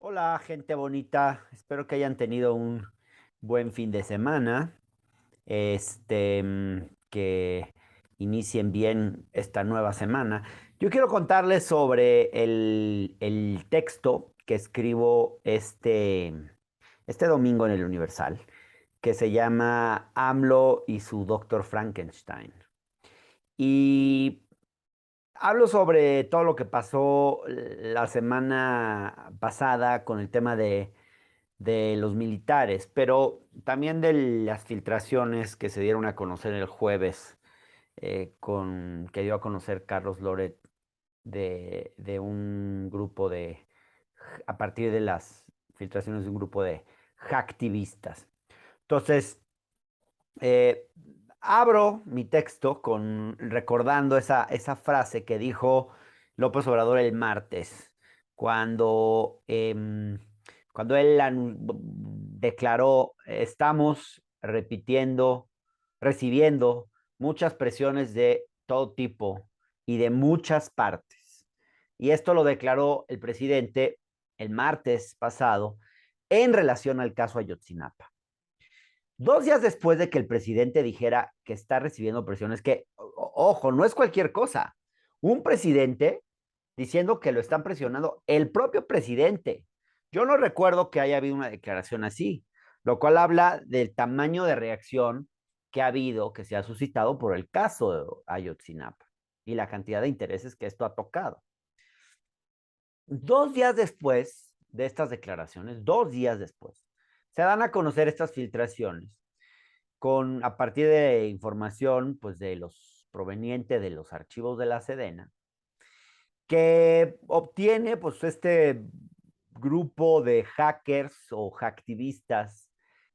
Hola, gente bonita. Espero que hayan tenido un buen fin de semana. Que inicien bien esta nueva semana. Yo quiero contarles sobre el texto que escribo este domingo en el Universal, que se llama AMLO y su Doctor Frankenstein. Y hablo sobre todo lo que pasó la semana pasada con el tema de los militares, pero también de las filtraciones que se dieron a conocer el jueves, que dio a conocer Carlos Loret de un grupo a partir de las filtraciones de un grupo de hacktivistas. Entonces, eh, abro mi texto recordando esa frase que dijo López Obrador el martes, cuando, cuando él declaró: estamos recibiendo muchas presiones de todo tipo y de muchas partes. Y esto lo declaró el presidente el martes pasado en relación al caso Ayotzinapa. 2 días después de que el presidente dijera que está recibiendo presiones, que, ojo, no es cualquier cosa. Un presidente diciendo que lo están presionando, el propio presidente. Yo no recuerdo que haya habido una declaración así, lo cual habla del tamaño de reacción que ha habido, que se ha suscitado por el caso de Ayotzinapa y la cantidad de intereses que esto ha tocado. 2 días después de estas declaraciones, 2 días después, se dan a conocer estas filtraciones a partir de información pues de los proveniente de los archivos de la Sedena, que obtiene pues este grupo de hackers o hacktivistas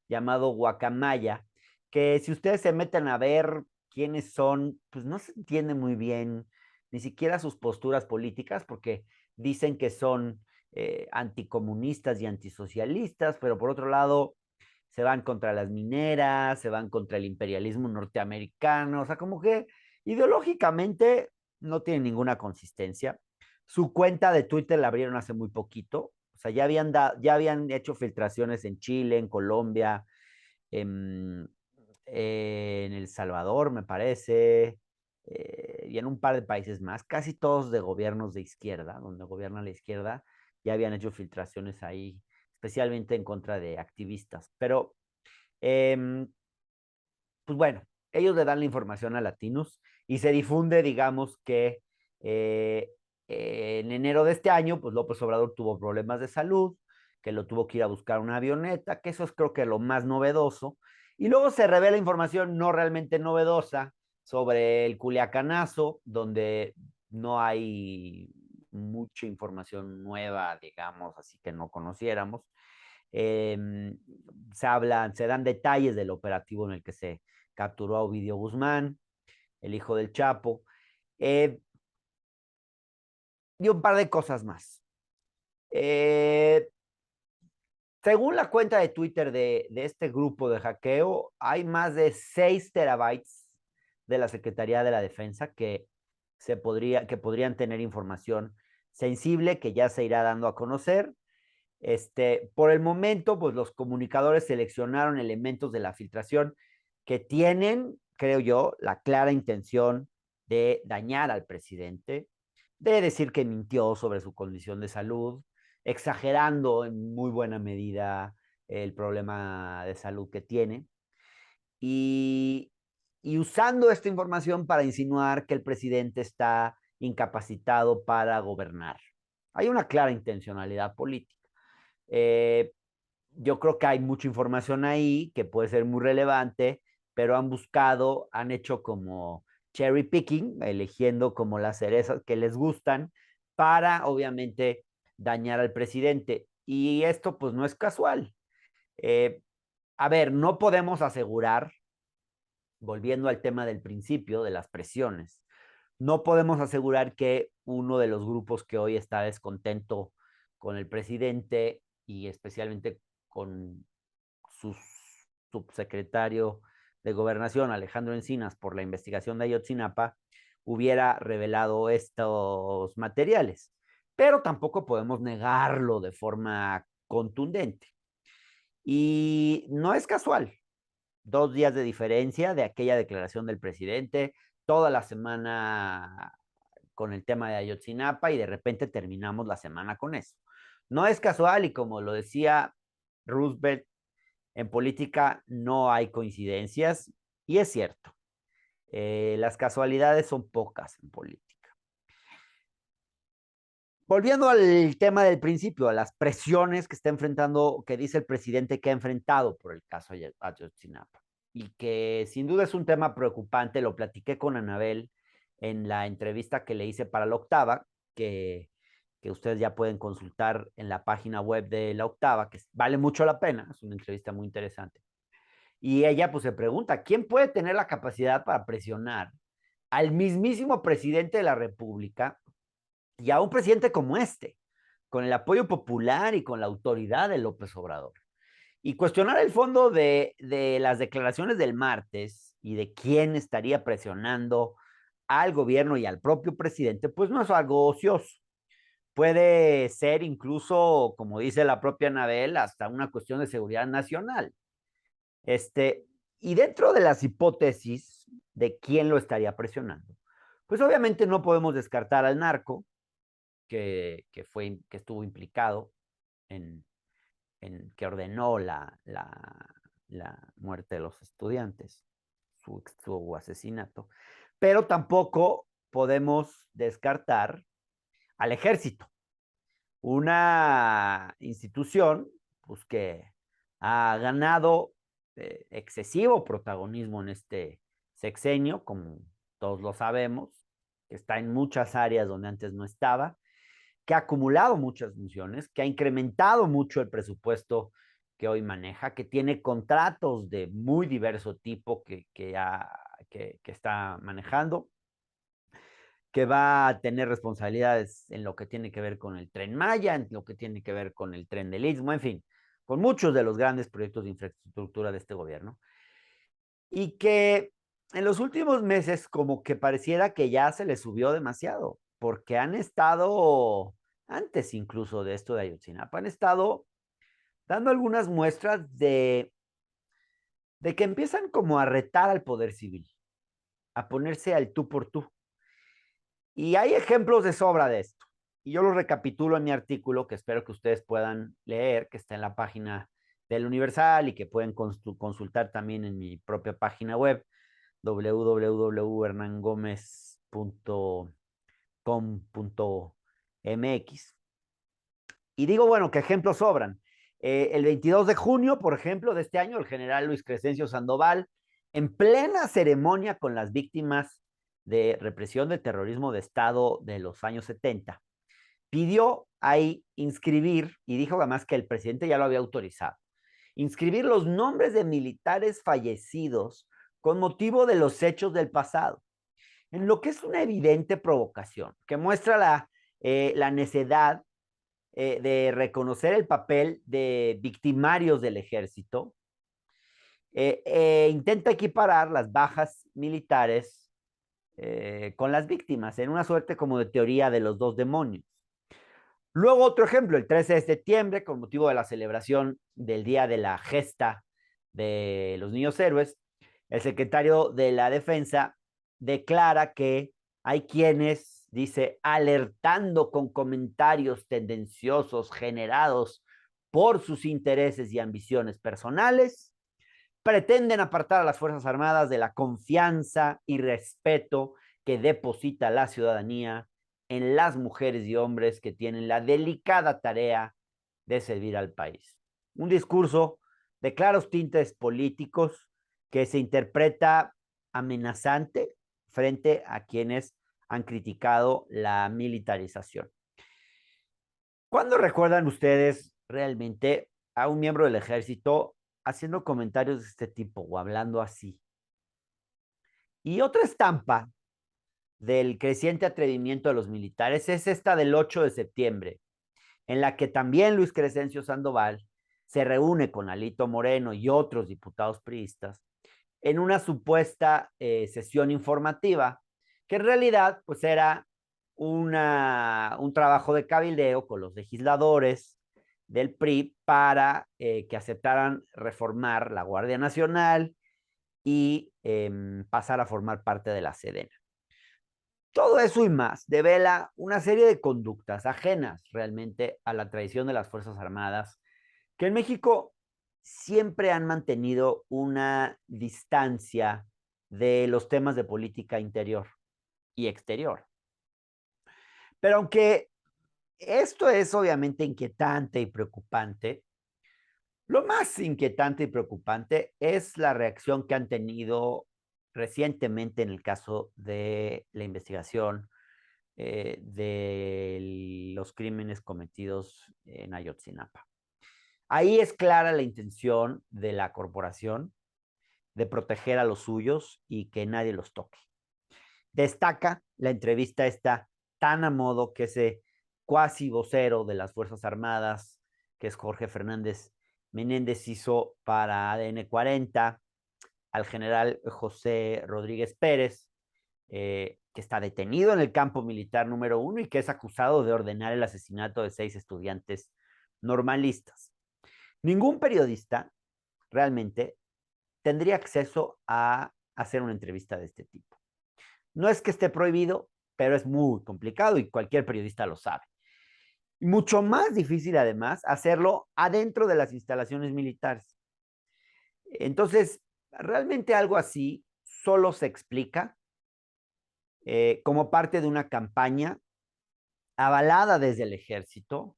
llamado Guacamaya, que si ustedes se meten a ver quiénes son, pues no se entiende muy bien ni siquiera sus posturas políticas, porque dicen que son anticomunistas y antisocialistas, pero por otro lado se van contra las mineras, se van contra el imperialismo norteamericano, o sea, como que ideológicamente no tienen ninguna consistencia. Su cuenta de Twitter la abrieron hace muy poquito, o sea, ya habían hecho filtraciones en Chile, en Colombia, en, en El Salvador, me parece, y en un par de países más, casi todos de gobiernos de izquierda, donde gobierna la izquierda, ya habían hecho filtraciones ahí, especialmente en contra de activistas. Pero eh, pues bueno, ellos le dan la información a Latinos y se difunde, digamos, que eh, en enero de este año, pues López Obrador tuvo problemas de salud, que lo tuvo que ir a buscar una avioneta, que eso es creo que lo más novedoso. Y luego se revela información no realmente novedosa sobre el Culiacanazo, donde no hay mucha información nueva, digamos, así que no conociéramos. Eh, se dan detalles del operativo en el que se capturó a Ovidio Guzmán, el hijo del Chapo, eh, y un par de cosas más. Eh, Según la cuenta de Twitter de este grupo de hackeo, hay más de 6 terabytes de la Secretaría de la Defensa que podrían tener información sensible que ya se irá dando a conocer. Por el momento, pues los comunicadores seleccionaron elementos de la filtración que tienen, creo yo, la clara intención de dañar al presidente, de decir que mintió sobre su condición de salud, exagerando en muy buena medida el problema de salud que tiene y, y usando esta información para insinuar que el presidente está incapacitado para gobernar. Hay una clara intencionalidad política. Eh, yo creo que hay mucha información ahí que puede ser muy relevante, pero han hecho como cherry picking, eligiendo como las cerezas que les gustan para obviamente dañar al presidente. Y esto pues no es casual. Eh, a ver, no podemos asegurar, volviendo al tema del principio, de las presiones, no podemos asegurar que uno de los grupos que hoy está descontento con el presidente y especialmente con su subsecretario de Gobernación, Alejandro Encinas, por la investigación de Ayotzinapa, hubiera revelado estos materiales. pero tampoco podemos negarlo de forma contundente. Y no es casual, 2 días de diferencia de aquella declaración del presidente, toda la semana con el tema de Ayotzinapa y de repente terminamos la semana con eso. No es casual y como lo decía Roosevelt, en política no hay coincidencias y es cierto, las casualidades son pocas en política. Volviendo al tema del principio, a las presiones que está enfrentando, que dice el presidente que ha enfrentado por el caso Ayotzinapa, y que sin duda es un tema preocupante, lo platiqué con Anabel en la entrevista que le hice para la Octava, que ustedes ya pueden consultar en la página web de la Octava, que vale mucho la pena, es una entrevista muy interesante. Y ella pues se pregunta, ¿quién puede tener la capacidad para presionar al mismísimo presidente de la República y a un presidente como este, con el apoyo popular y con la autoridad de López Obrador? Y cuestionar el fondo de las declaraciones del martes y de quién estaría presionando al gobierno y al propio presidente, pues no es algo ocioso. Puede ser incluso, como dice la propia Anabel, hasta una cuestión de seguridad nacional. Este, y dentro de las hipótesis de quién lo estaría presionando, pues obviamente no podemos descartar al narco, que estuvo implicado en, que ordenó la muerte de los estudiantes, su asesinato, pero tampoco podemos descartar al ejército, una institución pues, que ha ganado excesivo protagonismo en este sexenio, como todos lo sabemos, que está en muchas áreas donde antes no estaba, que ha acumulado muchas funciones, que ha incrementado mucho el presupuesto que hoy maneja, que tiene contratos de muy diverso tipo que está manejando, que va a tener responsabilidades en lo que tiene que ver con el Tren Maya, en lo que tiene que ver con el Tren del Istmo, en fin, con muchos de los grandes proyectos de infraestructura de este gobierno, y que en los últimos meses como que pareciera que ya se le subió demasiado, porque han estado, antes incluso de esto de Ayotzinapa, han estado dando algunas muestras de que empiezan como a retar al poder civil, a ponerse al tú por tú. Y hay ejemplos de sobra de esto. Y yo lo recapitulo en mi artículo, que espero que ustedes puedan leer, que está en la página del Universal y que pueden consultar también en mi propia página web, www.hernangomez.com.mx. Y digo, bueno, que ejemplos sobran. El 22 de junio, por ejemplo, de este año, el general Luis Crescencio Sandoval, en plena ceremonia con las víctimas de represión del terrorismo de Estado de los años 70, pidió ahí inscribir, y dijo además que el presidente ya lo había autorizado, inscribir los nombres de militares fallecidos con motivo de los hechos del pasado, en lo que es una evidente provocación, que muestra la necedad de reconocer el papel de victimarios del ejército, intenta equiparar las bajas militares con las víctimas, en una suerte como de teoría de los dos demonios. Luego otro ejemplo, el 13 de septiembre, con motivo de la celebración del Día de la Gesta de los Niños Héroes, el secretario de la Defensa declara que hay quienes, dice, alertando con comentarios tendenciosos generados por sus intereses y ambiciones personales, pretenden apartar a las Fuerzas Armadas de la confianza y respeto que deposita la ciudadanía en las mujeres y hombres que tienen la delicada tarea de servir al país. Un discurso de claros tintes políticos que se interpreta amenazante frente a quienes han criticado la militarización. ¿Cuándo recuerdan ustedes realmente a un miembro del ejército haciendo comentarios de este tipo o hablando así? Y otra estampa del creciente atrevimiento de los militares es esta del 8 de septiembre, en la que también Luis Crescencio Sandoval se reúne con Alito Moreno y otros diputados priistas en una supuesta sesión informativa, que en realidad pues era un trabajo de cabildeo con los legisladores del PRI para que aceptaran reformar la Guardia Nacional y pasar a formar parte de la Sedena. Todo eso y más devela una serie de conductas ajenas realmente a la tradición de las Fuerzas Armadas, que en México siempre han mantenido una distancia de los temas de política interior y exterior. Pero aunque esto es obviamente inquietante y preocupante, lo más inquietante y preocupante es la reacción que han tenido recientemente en el caso de la investigación de los crímenes cometidos en Ayotzinapa. Ahí es clara la intención de la corporación de proteger a los suyos y que nadie los toque. Destaca la entrevista esta tan a modo que ese cuasi vocero de las Fuerzas Armadas, que es Jorge Fernández Menéndez, hizo para ADN 40 al general José Rodríguez Pérez, que está detenido en el campo militar número 1 y que es acusado de ordenar el asesinato de 6 estudiantes normalistas. Ningún periodista realmente tendría acceso a hacer una entrevista de este tipo. No es que esté prohibido, pero es muy complicado y cualquier periodista lo sabe. Y mucho más difícil, además, hacerlo adentro de las instalaciones militares. Entonces, realmente algo así solo se explica como parte de una campaña avalada desde el ejército,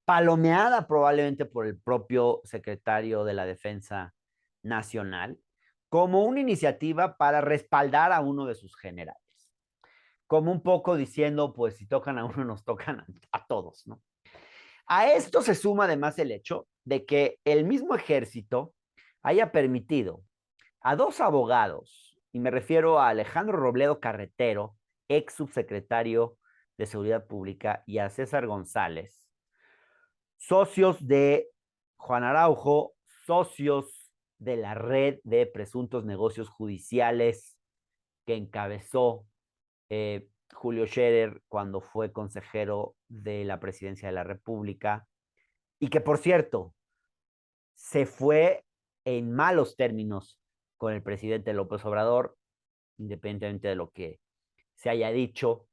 palomeada probablemente por el propio secretario de la Defensa Nacional, como una iniciativa para respaldar a uno de sus generales. Como un poco diciendo, pues si tocan a uno, nos tocan a todos, ¿no? A esto se suma además el hecho de que el mismo ejército haya permitido a dos abogados, y me refiero a Alejandro Robledo Carretero, ex subsecretario de Seguridad Pública, y a César González, socios de Juan Araujo, socios de la red de presuntos negocios judiciales que encabezó Julio Scherer cuando fue consejero de la presidencia de la República, y que por cierto se fue en malos términos con el presidente López Obrador, independientemente de lo que se haya dicho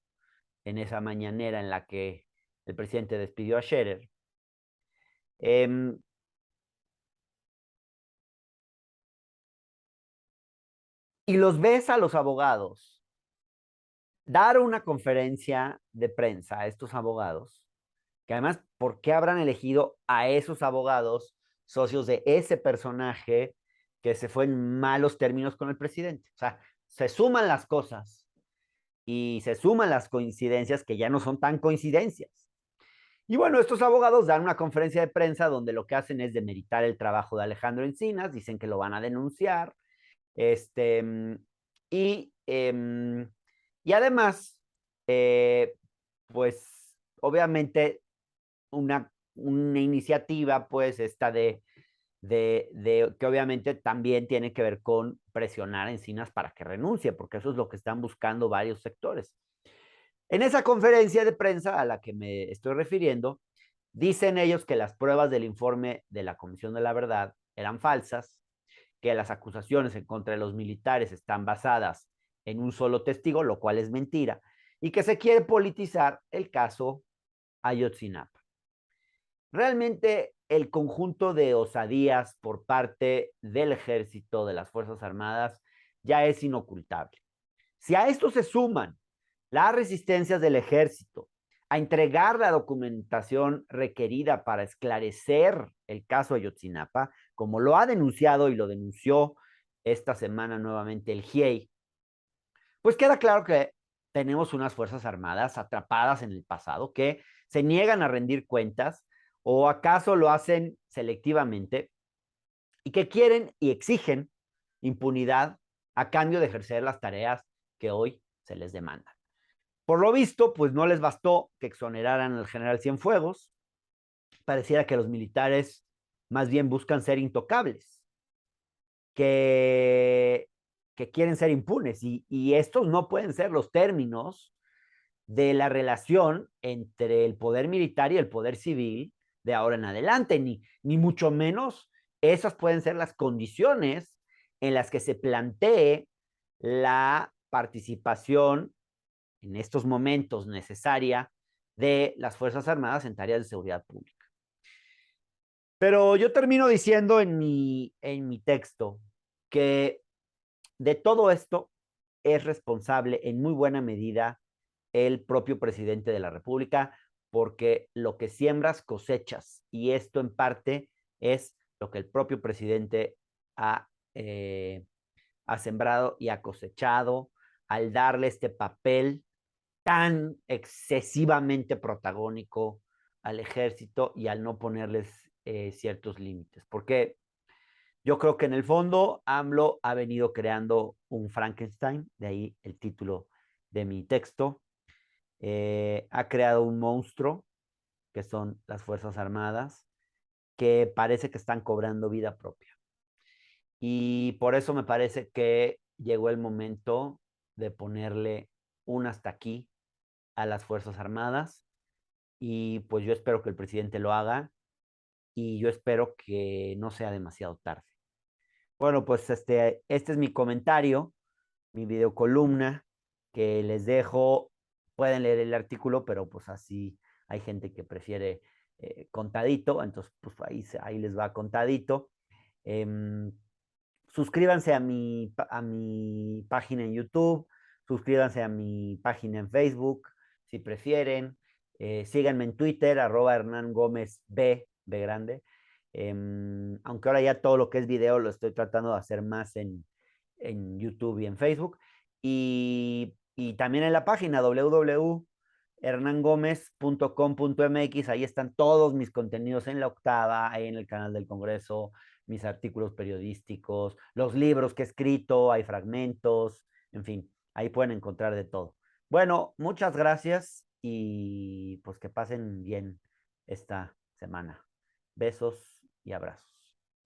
en esa mañanera en la que el presidente despidió a Scherer. Y los ves a los abogados dar una conferencia de prensa a estos abogados, que además, ¿por qué habrán elegido a esos abogados socios de ese personaje que se fue en malos términos con el presidente? O sea, se suman las cosas y se suman las coincidencias que ya no son tan coincidencias. Y bueno, estos abogados dan una conferencia de prensa donde lo que hacen es demeritar el trabajo de Alejandro Encinas, dicen que lo van a denunciar, y, y además, pues obviamente una iniciativa, pues esta de que obviamente también tiene que ver con presionar a Encinas para que renuncie, porque eso es lo que están buscando varios sectores. En esa conferencia de prensa a la que me estoy refiriendo, dicen ellos que las pruebas del informe de la Comisión de la Verdad eran falsas, que las acusaciones en contra de los militares están basadas en un solo testigo, lo cual es mentira, y que se quiere politizar el caso Ayotzinapa. Realmente el conjunto de osadías por parte del ejército, de las Fuerzas Armadas, ya es inocultable. Si a esto se suman las resistencias del ejército a entregar la documentación requerida para esclarecer el caso Ayotzinapa, como lo ha denunciado y lo denunció esta semana nuevamente el GIEI, pues queda claro que tenemos unas Fuerzas Armadas atrapadas en el pasado que se niegan a rendir cuentas o acaso lo hacen selectivamente y que quieren y exigen impunidad a cambio de ejercer las tareas que hoy se les demandan. Por lo visto, pues no les bastó que exoneraran al general Cienfuegos. Pareciera que los militares más bien buscan ser intocables, que quieren ser impunes, y estos no pueden ser los términos de la relación entre el poder militar y el poder civil de ahora en adelante, ni mucho menos esas pueden ser las condiciones en las que se plantee la participación en estos momentos necesaria de las Fuerzas Armadas en tareas de seguridad pública. Pero yo termino diciendo en mi texto que de todo esto es responsable en muy buena medida el propio presidente de la República, porque lo que siembras cosechas, y esto en parte es lo que el propio presidente ha, ha sembrado y ha cosechado al darle este papel tan excesivamente protagónico al ejército y al no ponerles ciertos límites. Porque yo creo que en el fondo AMLO ha venido creando un Frankenstein, de ahí el título de mi texto. Ha creado un monstruo, que son las Fuerzas Armadas, que parece que están cobrando vida propia. Y por eso me parece que llegó el momento de ponerle un hasta aquí a las Fuerzas Armadas. Y pues yo espero que el presidente lo haga y yo espero que no sea demasiado tarde. Bueno, pues este es mi comentario, mi videocolumna que les dejo. Pueden leer el artículo, pero pues así hay gente que prefiere contadito, entonces pues ahí les va contadito. Eh, Suscríbanse a mi página en YouTube, suscríbanse a mi página en Facebook, si prefieren. Síganme en Twitter, @Hernán Gómez B grande. Aunque ahora ya todo lo que es video lo estoy tratando de hacer más en YouTube y en Facebook. Y también en la página www.hernangomez.com.mx, ahí están todos mis contenidos en La Octava, en el canal del Congreso, mis artículos periodísticos, los libros que he escrito, hay fragmentos, en fin, ahí pueden encontrar de todo. Bueno, muchas gracias y pues que pasen bien esta semana. Besos y abrazos.